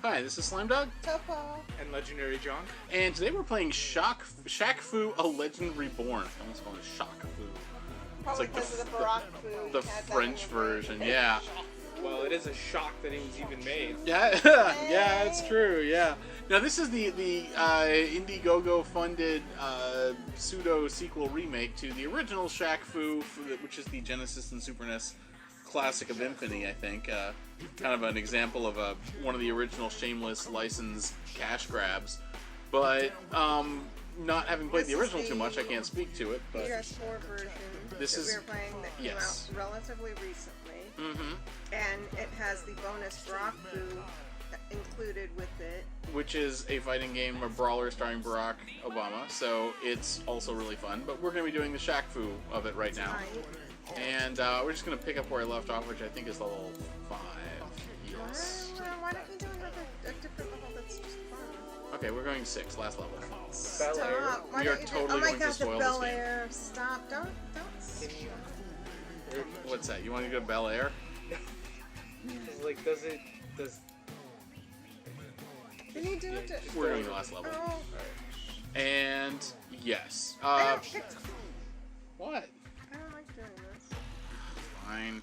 Hi, this is Slimedog. Topo. And Legendary John. And today we're playing Shaq Fu, a Legend Reborn. I almost call it Shaq Fu. Probably like because of the Barack food. The French version, yeah. Well, it is a shock that it was even made. Yeah, yeah, it's true, yeah. Now this is the Indiegogo funded pseudo sequel remake to the original Shaq Fu, which is the Genesis and Super NES classic of infamy, I think. Kind of an example of one of the original shameless license cash grabs. But not having played the original too much, I can't speak to it. But PS4 version this is, we're playing that came out relatively recently. Mm-hmm. And it has the bonus Barack food included with it. Which is a fighting game, a brawler starring Barack Obama. So it's also really fun. But we're going to be doing the Shaq Fu of it right now. And we're just going to pick up where I left off, which I think is level 5. Yes. Well, why don't we do a different level that's just fun? Okay, we're going 6, last level. Stop. We are totally going to spoil this game. Stop. Don't stop. What's that? You want to go to Bel Air? Like, Can you do it to... We're doing the last level. Oh. And, yes. I don't pick... What? I don't like doing this. Fine.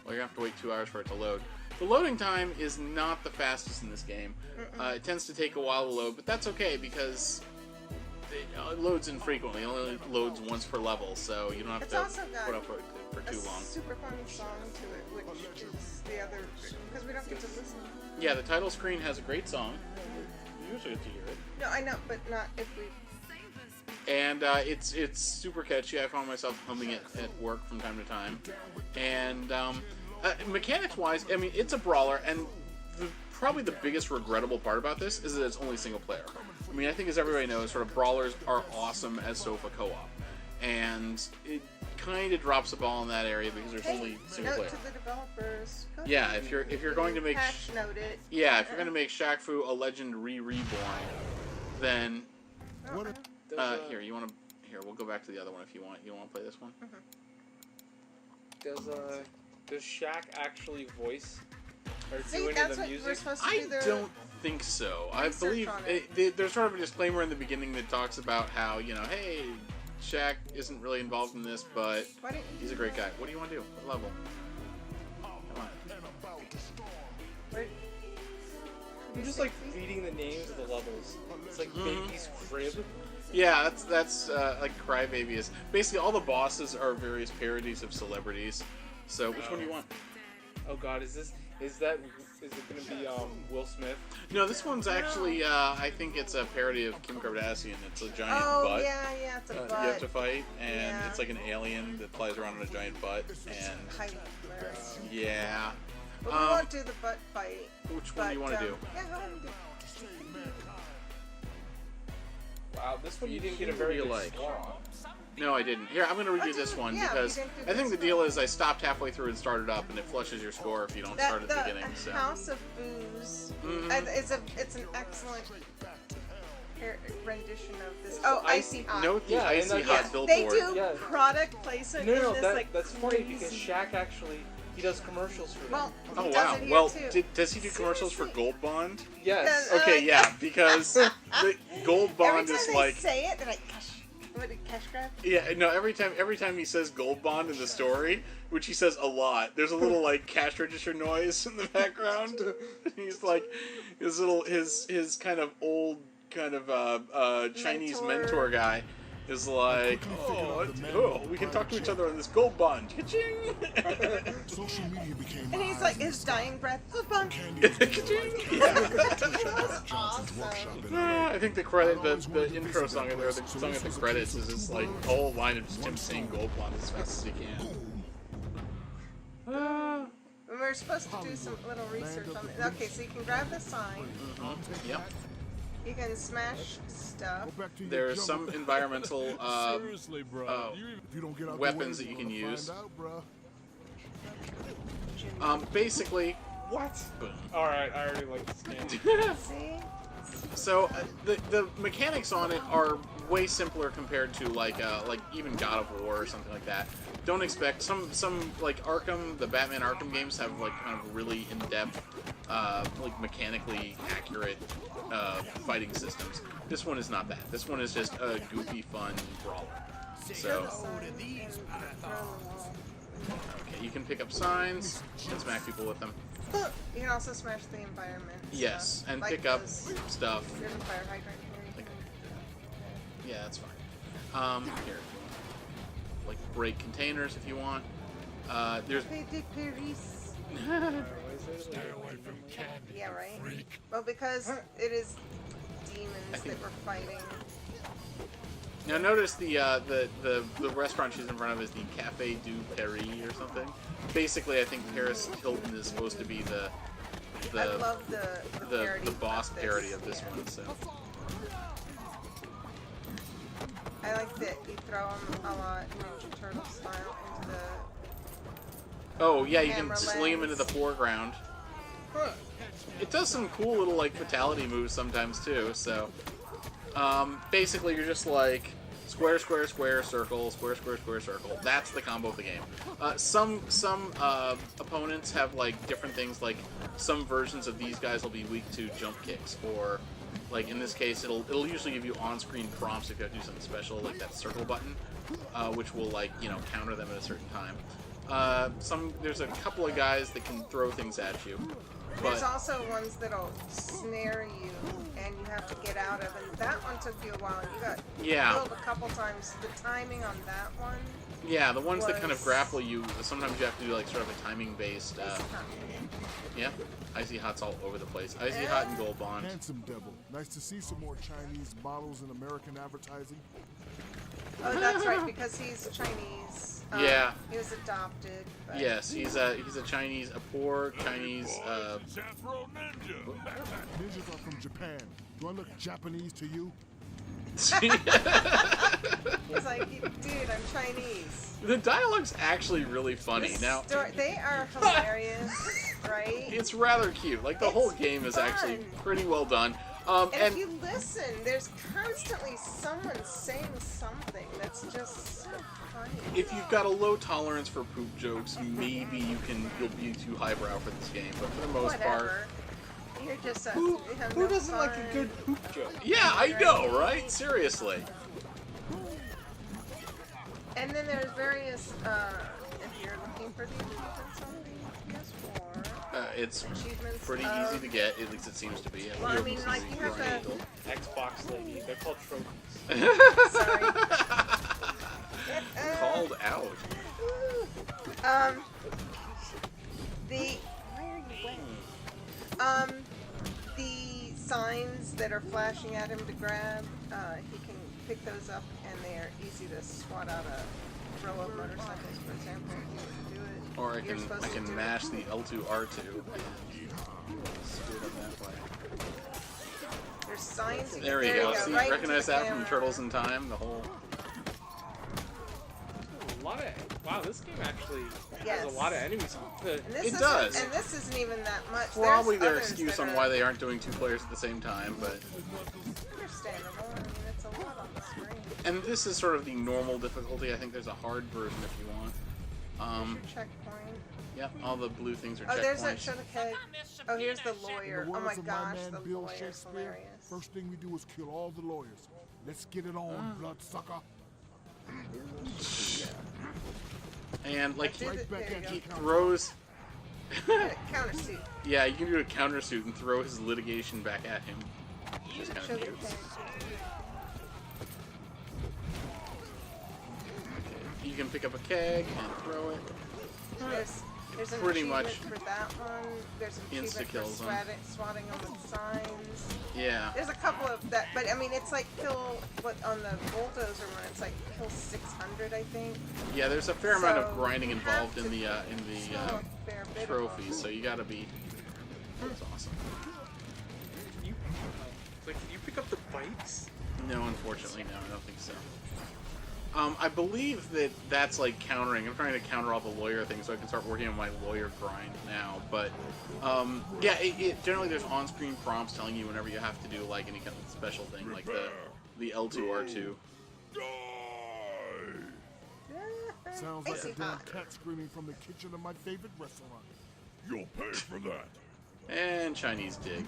Well, you have to wait 2 hours for it to load. The loading time is not the fastest in this game. It tends to take a while to load, but that's okay because it loads infrequently. It only loads once per level, so you don't have to put up for too long. Super fun song to it, which is the other, because we don't get to listen. Yeah, the title screen has a great song. You usually get to hear it. No, I know, but not if we... And it's super catchy. I found myself humming it at work from time to time. And mechanics-wise, I mean, it's a brawler, and probably the biggest regrettable part about this is that it's only single player. I mean, I think as everybody knows, sort of brawlers are awesome as sofa co-op. And it kind of drops the ball in that area because there's only single player. Note to the developers. Yeah, if you're going to make note it. Yeah, if you're going to make Shaq Fu a Legend Reborn, then here we'll go back to the other one if you want. You don't want to play this one? Does Shaq actually voice or do See, any that's of the what music? we're supposed to I do there. don't think so. I believe there's sort of a disclaimer in the beginning that talks about how, hey, Shaq isn't really involved in this, but he's a great guy. What do you want to do? What level? Come on. I'm just like reading the names of the levels. It's like Baby's Crib. Yeah, that's like Crybaby is. Basically, all the bosses are various parodies of celebrities. So, which one do you want? Oh God, is it gonna be Will Smith? No, this one's actually I think it's a parody of Kim Kardashian. It's a giant butt. Oh yeah, it's a butt. You have to fight, and it's like an alien that flies around on a giant butt. And Highly hilarious. yeah. But we won't do the butt fight. Which one do you want to do? Yeah, go ahead and do. Wow, this one you didn't get a very good like. score on. No, I didn't. Here, I'm going to redo this one because I think the deal is I stopped halfway through and started up, and it flushes your score if you don't start at the beginning. So. House of Booze. It's an excellent rendition of this. Oh, Icy Hot. Note the Icy Hot billboard. They do product placement in this, that's funny because Shaq actually he does commercials for them. Well, oh wow! Well, does he do commercials for Gold Bond? Yes. Okay, yeah, because the Gold Bond is like. Every time they say it, they're like, cash grab? Yeah, no. Every time he says Gold Bond in the story, which he says a lot, there's a little like cash register noise in the background. He's like his kind of old kind of Chinese mentor guy is like, we can talk to each other on this Gold Bond. Ka-ching! And he's like, his dying breath, Gold Bond. Ka-ching! Yeah. That's awesome. I think the intro song or the song at the credits is just like a whole line of just him saying Gold Bond as fast as he can. We're supposed to do some little research on it. Okay, so you can grab the sign. Yep. You can smash stuff. There's some environmental weapons that you can use. Basically, what? Boom. All right, I already like this game. See? So the mechanics on it are way simpler compared to like even God of War or something like that. don't expect some like Arkham, the Batman Arkham games have like kind of really in-depth, like mechanically accurate fighting systems. This one is not that. This one is just a goofy, fun brawler. So, okay, you can pick up signs and smack people with them. You can also smash the environment. Yes, stuff, and like pick up those. stuff. There's a fire hydrant here. Like, yeah, that's fine. Here, like break containers if you want. There's. Yeah, right. Well, because it is demons that we're fighting. Now notice the restaurant she's in front of is the Café du Paris or something. Basically, I think Paris Hilton is supposed to be I love the boss of this. parody of this one. So I like that you throw them a lot Ninja Turtle style into the. oh yeah, you can camera sling them into lens. the foreground. It does some cool little like fatality moves sometimes too. So basically, you're just like square, square, square, circle, square, square, square, circle. That's the combo of the game. Some opponents have like different things. Like some versions of these guys will be weak to jump kicks, or like in this case, it'll usually give you on-screen prompts if you have to do something special, like that circle button, which will like counter them at a certain time. There's a couple of guys that can throw things at you. There's also ones that'll snare you, and you have to get out of. And that one took you a while. And you got killed a couple times. The timing on that one. Yeah, the ones that kind of grapple you. Sometimes you have to do like sort of a timing-based. Yeah, Icy Hot's all over the place. Icy Hot and Gold Bond. Handsome devil. Nice to see some more Chinese models in American advertising. Oh, that's right, because he's Chinese. Yeah. He was adopted. But... Yes, he's a Chinese, a poor Chinese. Ninjas are from Japan. Do I look Japanese to you? He's like, dude, I'm Chinese. The dialogue's actually really funny. Now They are hilarious, right? it's rather cute. Like the whole game is actually pretty well done. And if you listen, there's constantly someone saying something that's just so funny. If you've got a low tolerance for poop jokes, maybe you'll be too highbrow for this game. But for the most part, you're just who doesn't like a good poop joke? yeah, I know, right? Seriously. And then there's various. If you're looking for the achievements on the PS4. It's achievements pretty easy to get, at least it seems to be. Well, I mean, like you have to. Xbox lady. They're called trophies. Sorry. Called out. Why are you wet? The signs that are flashing at him to grab, he can pick those up, and they are easy to swat out a row of motorcycles, for example. If you do it. Or I can mash the L2 R2 and steer them that way. There's signs. There you go. See, right recognize into the that from camera. Turtles in Time? The whole. Wow, this game actually Yes. has a lot of enemies. It does. And this isn't even that much. Probably There's their others excuse that on are why they aren't doing two players at the same time, but. Understandable. I mean, it's a lot on the screen. And this is sort of the normal difficulty. I think there's a hard version if you want. Checkpoint. Yep, all the blue things are Oh, there's that checkpoints. show the keg. Oh, here's the In lawyer. the Oh my words of my gosh, man the Bill lawyer's Shakespeare, hilarious. first thing we do is kill all the lawyers. Let's get it on, bloodsucker. And like There you he go. throws. Countersuit. Yeah, you can do a countersuit and throw his litigation back at him. Which is kind Show of the cute. keg. Okay. You can pick up a keg and throw it. There's an Pretty achievement much for that one. There's an achievement for insta-kills them. swatting them with signs. Yeah. There's a couple of that, but I mean, it's like kill on the bulldozer one. It's like kill 600, I think. Yeah, there's a fair amount of So grinding you involved have in to the kill a fair bit of trophies, them. so you gotta be. That's awesome. You pick up the bikes? No, unfortunately, no, I don't think so. I believe that that's like countering. I'm trying to counter all the lawyer things so I can start working on my lawyer grind now. But yeah, generally there's on-screen prompts telling you whenever you have to do like any kind of special thing, like the L2 R2. Sounds I like see a damn hot. cat screaming from the kitchen of my favorite restaurant. You'll pay for that. And Chinese dig.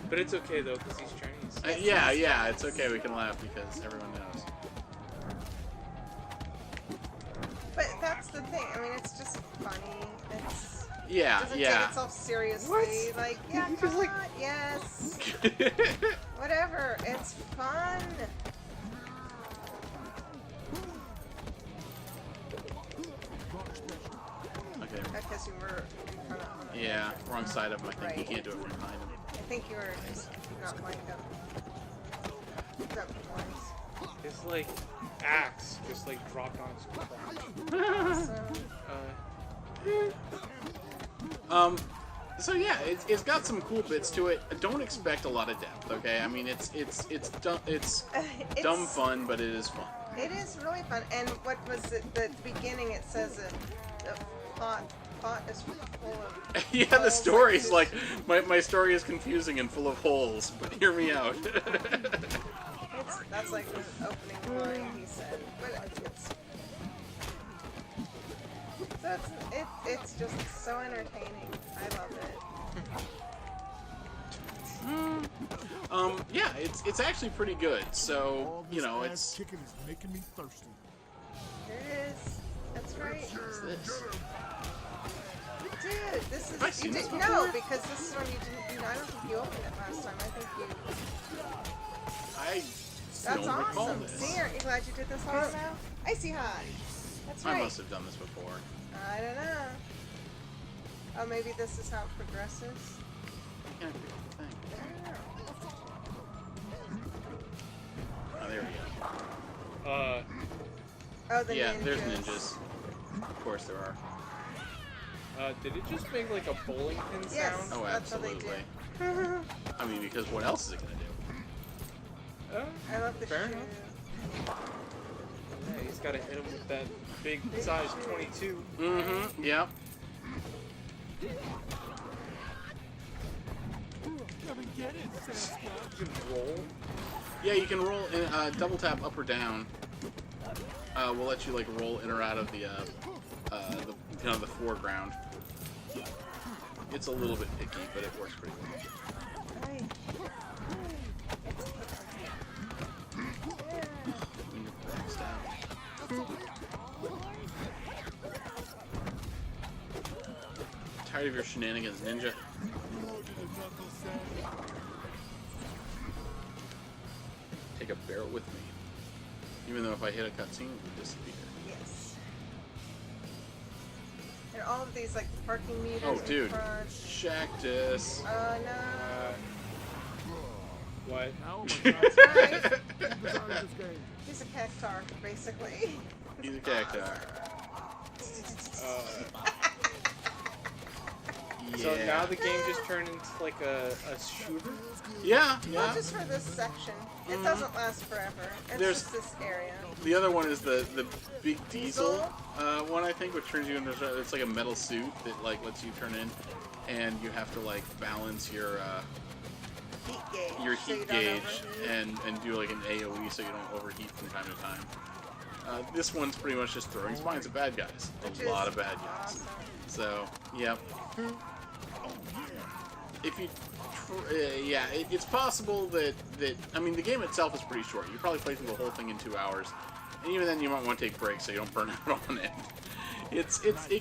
But it's okay though, because he's Chinese. Yeah, it's okay. We can laugh because everyone knows. But that's the thing. I mean, it's just funny. It's Yeah, doesn't yeah. take itself seriously. What? Like, yeah, You come just, like- on, yes, whatever. It's fun. Okay. Because you were in front of him. Yeah, wrong side of him. I think you Right. can't do it from behind him. I think you were just not lined up. That twice. His like axe just like dropped on his crotch. So, So yeah, it's got some cool bits to it. Don't expect a lot of depth, okay? I mean, it's dumb, it's dumb fun, but it is fun. it is really fun. And what was it? The beginning it says the plot is full of. Yeah, the holes, story's this- like my story is confusing and full of holes, but hear me out. That's like the opening line he said. But it's just so entertaining. I love it. Yeah, it's actually pretty good. So All you this know, ass it's kicking is making me thirsty. There it is. That's right. what's this? Dude, this is Have I seen this no, before? because this is when you didn't. I don't think you opened it last time. I think you. I That's don't recall awesome. this. See, aren't you glad you did this all now? Icy hot. That's I right. must have done this before. I don't know. Oh, maybe this is how it progresses. I can't pick the thing. I don't know. Oh, there we go. Oh, the Yeah, ninjas. there's ninjas. Of course there are. Did it just make like a bowling pin Yes. sound? Oh, That's what they absolutely. do. I mean, because what else is it gonna do? I love the Fair shoe. enough. Yeah, he's got to hit him with that big size 22. Mm-hmm. Yep. You can roll. Yeah, you can roll in, double tap up or down. Will let you like roll in or out of the kind of the foreground. It's a little bit picky, but it works pretty well. Right. When you're maxed out. Tired of your shenanigans, ninja. Take a barrel with me. Even though if I hit a cutscene, it would disappear. Yes. And all of these, like the parking meters Oh, in dude. front. Shactus. Oh no. What? Now, That's right. design this game. He's a cactar, basically. He's a cactar. So Yeah. now the game just turned into like a shooter? Yeah, Well, yeah. just for this section. It doesn't last forever. It's There's- just this area. The other one is the Big Diesel one, I think, which turns you into it's like a metal suit that like lets you turn in, and you have to like balance your Heat gauge. so heat you don't gauge overheat. and do like an AOE so you don't overheat from time to time. This one's pretty much just throwing spines at bad guys. Which A lot is of bad guys. awesome. So, yep. If you, yeah, it's possible that I mean the game itself is pretty short. You probably play through the whole thing in 2 hours, and even then you might want to take breaks so you don't burn out on it. It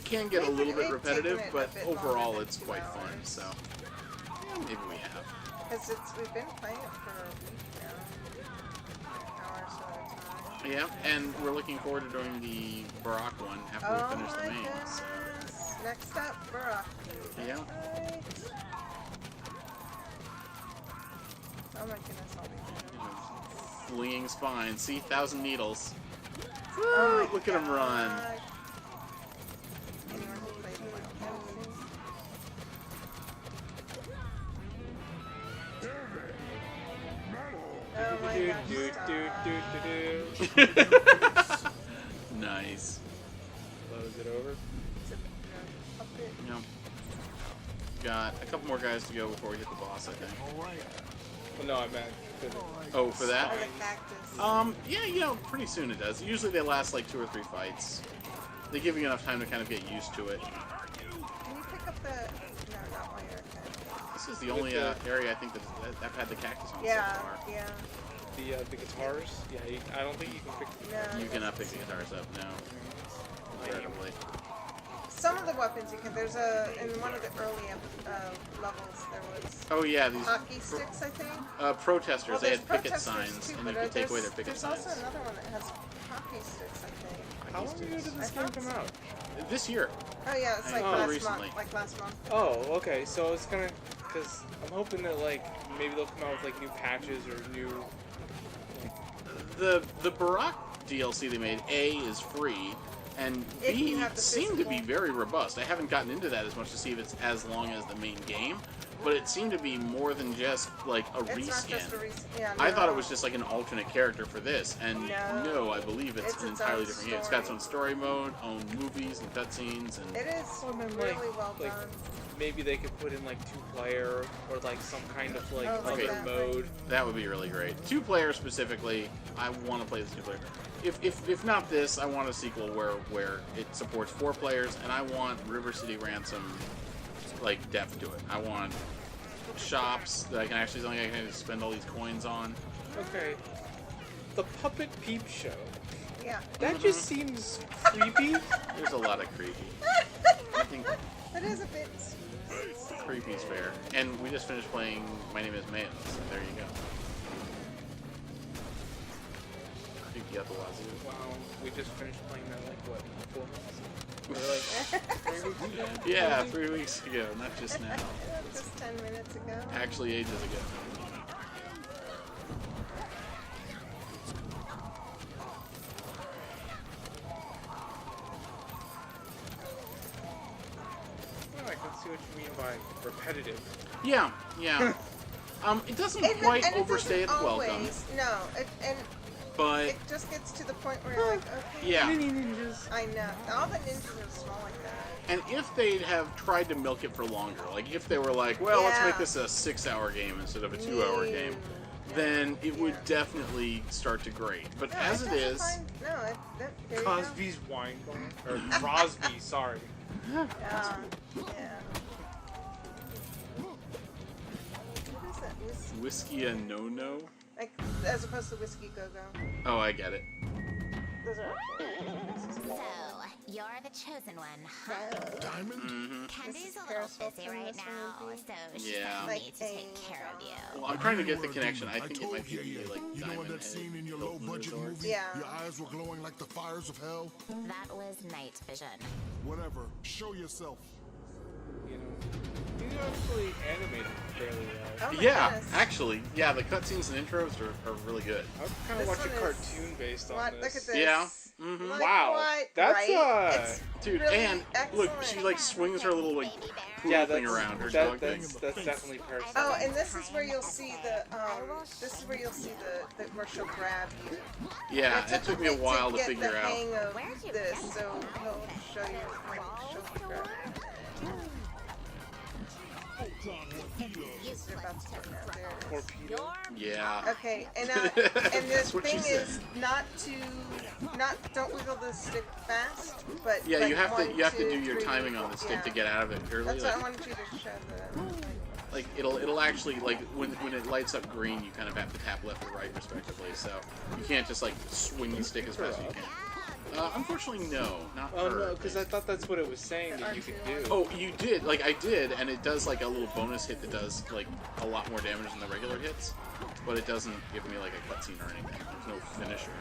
can get a little bit They've repetitive, taken it a but bit longer overall than it's 2 quite fun. hours. So yeah, maybe we have. Because we've been playing it for a week now. Hours at a time. Yeah, and we're looking forward to doing the Barack one after Oh we finish the my main. goodness. So Next up, Barack. yeah. Right. Oh my goodness, all these enemies. Flinging spines. See, 1,000 needles. Oh my Look at him run. God. Anyone who played Final Fantasy? Oh my Do, gosh, do, stop. do, do, do. Nice. Close it over. It's a puppet. You know, got a couple more guys to go before we hit the boss, I think. All right. Well, no, I meant for the Oh, for that? Or the cactus. Yeah, you know, pretty soon it does. Usually they last like 2 or 3 fights. They give you enough time to kind of get used to it. Can you pick up the... No, not while you're at This is the only area I think that I've had the cactus on Yeah, so far. yeah. the guitars. Yeah, I don't think you can pick. No, You cannot pick the guitars up, no. Comparatively. some of the weapons you can. There's in one of the early levels there was Oh yeah, these hockey sticks, I think. protesters, Well, they there's had picket protesters signs, too, and but you could take away their there's picket signs. also another one that has hockey sticks, I think. How long ago did this game come out? This year. Oh yeah, it's like Oh, last recently. month. Like last month. Oh, okay. So it's gonna, because I'm hoping that like maybe they'll come out with like new patches or new. The Barack DLC they made, A, is free, and If you B, have the seemed to be physical. very robust. I haven't gotten into that as much to see if it's as long as the main game, but it seemed to be more than just like a It's not reskin. just a reskin. Yeah, I no. thought it was just like an alternate character for this, and No. no, I believe it's It's an its entirely own different game. It's got its story. own story mode, own movies and cutscenes, and It is Well, then, really like- well like- done. Maybe they could put in like 2-player or like some kind of like Oh, other okay. mode. that would be really great. 2-player specifically, I want to play this 2-player. If not this, I want a sequel where it supports 4 players, and I want River City Ransom like depth to it. I want shops that I can actually something I can spend all these coins on. Okay. The Puppet Peep Show. Yeah. That just seems creepy. There's a lot of creepy. I think It is a bit. creepy's fair. And we just finished playing My Name is Mayo, so there you go. Creepy up the wazoo. Wow, we just finished playing that like what, 4 months? Or like 3 weeks ago? Yeah, 3 weeks ago, not just now. Just 10 minutes ago. Actually, ages ago. Well, I can see what you mean by repetitive. Yeah, yeah. It doesn't It- quite and it overstay its doesn't welcome, always- No, and but it just gets to the point where you're like, okay. yeah. Ninjas. I know. All the ninjas are small like that. And if they'd have tried to milk it for longer, like if they were like, well, let's Yeah. make this a 6-hour game instead of a 2-hour game, then it would definitely start to grate. But No, as it doesn't is, there you go. Cosby's wine bar. Or Crosby, sorry. Yeah. What is that? whiskey and no-no. Like, as opposed to whiskey go-go. Oh, I get it. Those are So, you're the chosen one, huh? Diamond? Candy's is a little Paris busy Hilton, right this now, movie. so she Yeah. might Like need to take care of you. Well, I'm trying to get the You were a connection. demon. I think it told might be you. like You know Diamond in that Head scene in your Hilton low-budget Resort. movie? Yeah. Your eyes were glowing like the fires of hell? That was night vision. Whatever. Show yourself. You know, these are actually animated fairly well. Oh my Yeah, goodness. actually, yeah, the cutscenes and intros are really good. I would kind This of watch a one is- cartoon based on What? this. Look at this. Yeah. Mhm. Like, Wow. What? That's, right? It's Dude, really and look, excellent. she like swings her little like Baby bear. poodle Yeah, thing that's, around her that, dog thing. that's definitely Paris. Oh, and this is where you'll see the this is where you'll see the where she'll grab you. Yeah, it took me a bit while to get figure the out. hang of Where'd you this, get so that? he'll show you when she'll grab you. You're about to turn out there. Torpedo. Yeah. Okay, and and the That's what thing she said. is don't wiggle the stick fast, but Yeah, like you have to 1, do 2, your 3, timing on the stick to yeah. get out of it early. That's what I Like, wanted you to show the. like it'll actually like when it lights up green, you kind of have to tap left or right respectively. So you can't just like swing the stick as fast as you can. Unfortunately, no, not Oh her. no, because I thought that's what it was saying that you could do. Oh, you did. Like, I did, and it does, like, a little bonus hit that does, like, a lot more damage than the regular hits. But it doesn't give me, like, a cutscene or anything. There's no finish or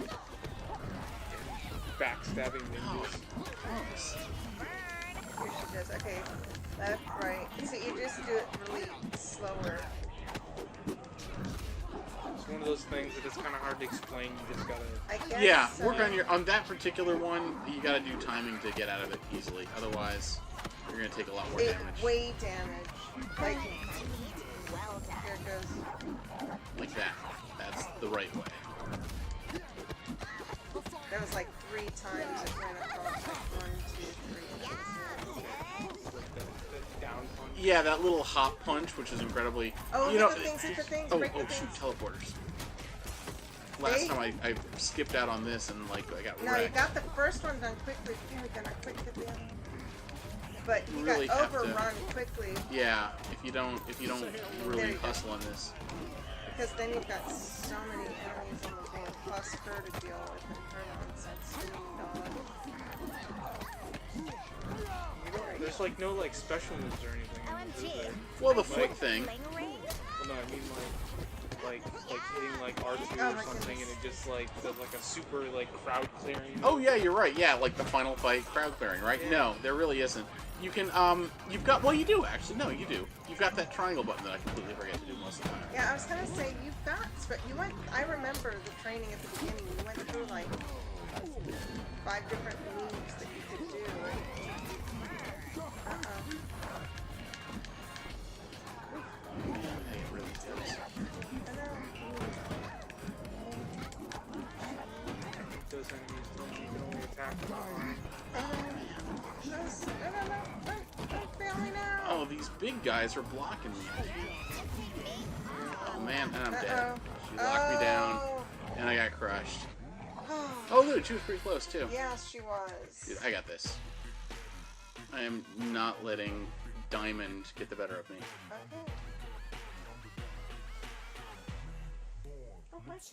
anything. Backstabbing ninjas. Gross. Here she does. Okay, left, right. So you just do it really slower. It's one of those things that it's kind of hard to explain. You just gotta. I guess. Yeah, work on that particular one. You gotta do timing to get out of it easily. Otherwise, you're gonna take a lot more It damage. way damage. Like Well done. here it goes. Like that. That's the right way. That was like 3 times it went across. Like 1, 2, 3. Like the down punch. Yeah, that little hop punch, which is incredibly. Oh, you hit know, the things, hit the things, oh, break the oh, shoot, things. teleporters. Last Hey. time I skipped out on this and like I got No, you wrecked. got the first one done quickly. Here, we're gonna quick hit the other one. But you Really got have to- overrun quickly Yeah, if you don't There really you go. hustle on this. because then you've got so many enemies on the game plus her to deal with and her nonsense. There's like no like special moves or anything. is OMG. there? Well, the Are you foot thing. Fling ring? Well, no, I mean like hitting like R2 Oh or my something, goodness. and it just like does like a super like crowd clearing. Oh yeah, you're right. Yeah, like the final fight crowd clearing, right? Yeah. No, there really isn't. You can you've got well, you do actually. No, you do. You've got that triangle button that I completely forget to do most of the time. Yeah, I was gonna say you've got, but you went. I remember the training at the beginning. You went through like 5 different moves that you could do. Hey, it really does. Those enemies don't you can only attack them. Don't fail me now. Oh, these big guys are blocking me. Oh man, and I'm dead. Uh-oh. She locked me down, and I got crushed. Oh, look, she was pretty close too. Yes, she was. Dude, I got this. I am not letting Diamond get the better of me. Okay. Oh, my God.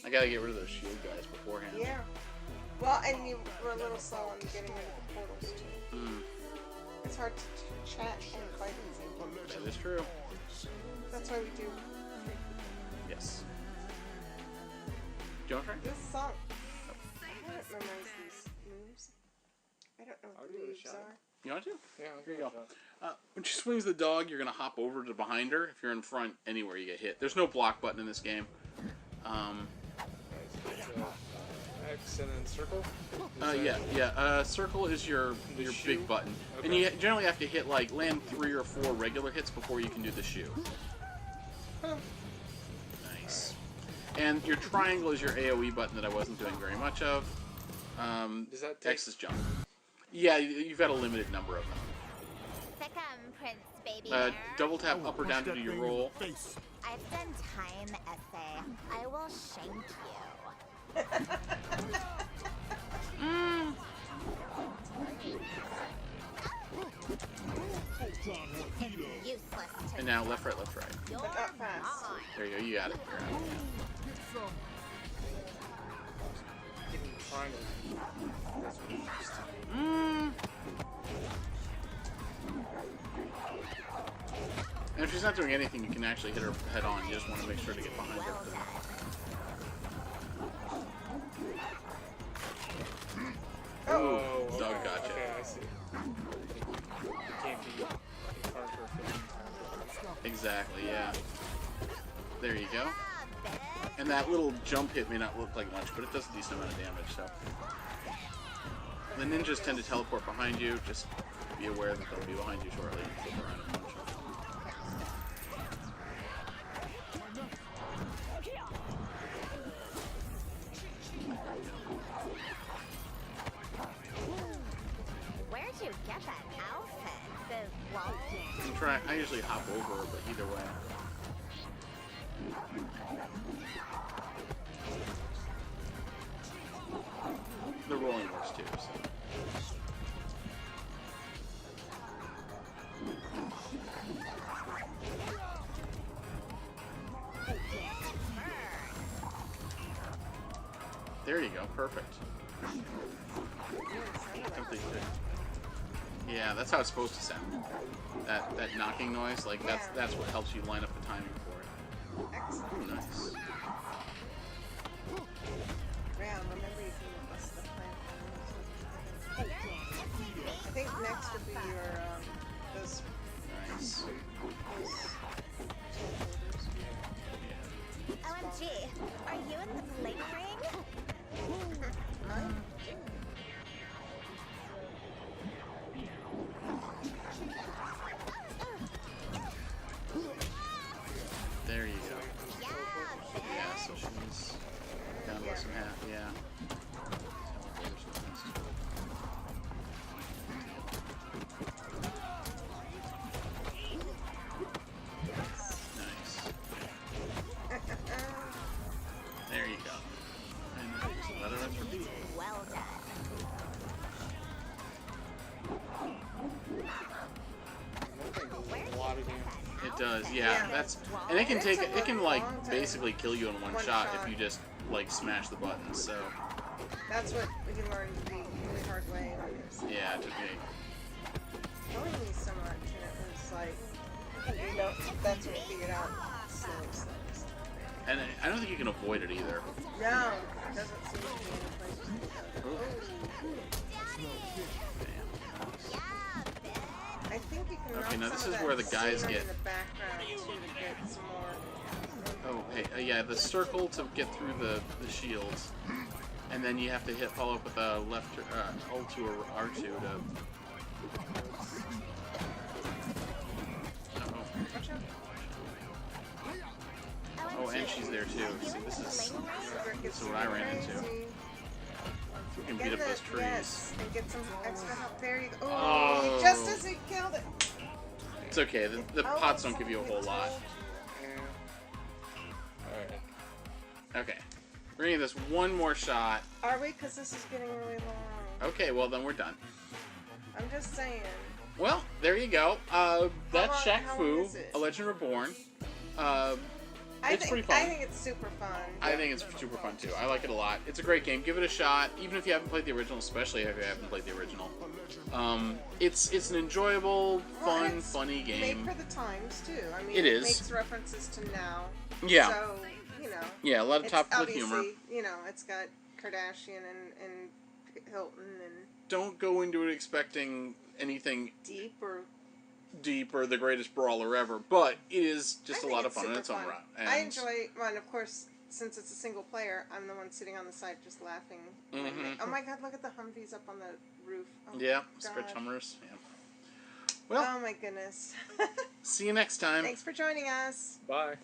I gotta get rid of those shield guys beforehand. Yeah. Well, and you were a little slow on getting rid of the portals too. Mm, It's hard to chat and fight at the same time. that is true. That's why we do Yes. Do you want to try? this song. I don't memorize these moves. I don't know I'll what give the it a moves shot. are. You want to? Yeah, Here you go. When she swings the dog, you're gonna hop over to behind her. If you're in front, anywhere you get hit. There's no block button in this game. X and then circle. Circle is your The big shoe? button, and Okay. you generally have to hit like land 3 or 4 regular hits before you can do the shoe. Nice. And your triangle is your AOE button that I wasn't doing very much of. Does that take? X is jump. Yeah, you've got a limited number of them. Succumb, Prince Baby Bear. Double tap up or down to do your roll. Face. I've done time essay. I will shank you. It's useless to And now left, right, left, right. You're But not fast. mine. There you go. You got it. You're out. Hitting the triangle. That's what it used to. And if she's not doing anything, you can actually hit her head on. You just want to make sure to get behind Well her. done. Oh, okay. dog gotcha. Okay, I see. You can't be in front of her for the time. Exactly, yeah. There you go. Ah, bitch. And that little jump hit may not look like much, but it does a decent amount of damage, so. The ninjas tend to teleport behind you. Just be aware that they'll be behind you shortly. Flip around and punch them. Where'd you get that outfit? The walking. And try. I usually hop over, but either way. The rolling works too. So. There you go. Perfect. Something good. Yeah, that's how it's supposed to sound. That knocking noise, like that's what helps you line up the timing for it. Excellent. Ooh, nice. Yeah, remember you can bust the plant. I think next would be your those Nice. OMG, are you in the fling ring? There you go. Yeah, Yeah, so she's down less than half, yeah. does. Yeah, Yeah. that's and it can It's take a it can long like time. basically kill you in one One shot shot. if you just like smash the buttons. So That's what we learned the really hard way on this. yeah, it took me. Killing me so much, and it was like, you know, that's what we figured out. Slowly. And I don't think you can avoid it either. No, it doesn't seem to be any place to go. I think you can. Okay, knock now some this of is that where the guys scenery get- in the background too to get some more. Oh, hey, yeah, the circle to get through the shields, and then you have to follow up with a left L2 or R2 to. Watch out. Oh, and she's there too. See, this is what I ran into. Crazy. We can Get beat up the- those trees. Yes, and get some extra help. There you go. Oh. Oh, just as he killed it. It's okay. The Oh, pots don't give you a whole lot. Alright. Okay, we're gonna get this one more shot. Are we? Because this is getting really long. Okay, well then we're done. I'm just saying. Well, there you go. That's long- Shaq how long Fu, is it? A Legend Reborn. I It's think, pretty fun. I think it's super fun. I think it's super fun too. I like it a lot. It's a great game. Give it a shot, even if you haven't played the original, especially if you haven't played the original. It's an enjoyable, Well, fun, it's funny game. Made for the times too. I mean, It is. makes references to now. Yeah. So you know. Yeah, a lot of It's topical humor. obviously, you know, it's got Kardashian and Hilton and Don't go into it expecting anything Deep or. deep or the greatest brawler ever, but it is I just a think lot of it's fun in super its own fun. right. I And- enjoy. Well, and of course, since it's a single player, I'm the one sitting on the side just laughing. Mhm. Oh my God! Look at the Humvees up on the roof. Oh Yeah, my stretch God. hummers. Yeah. Well, Oh my goodness. see you next time. Thanks for joining us. Bye.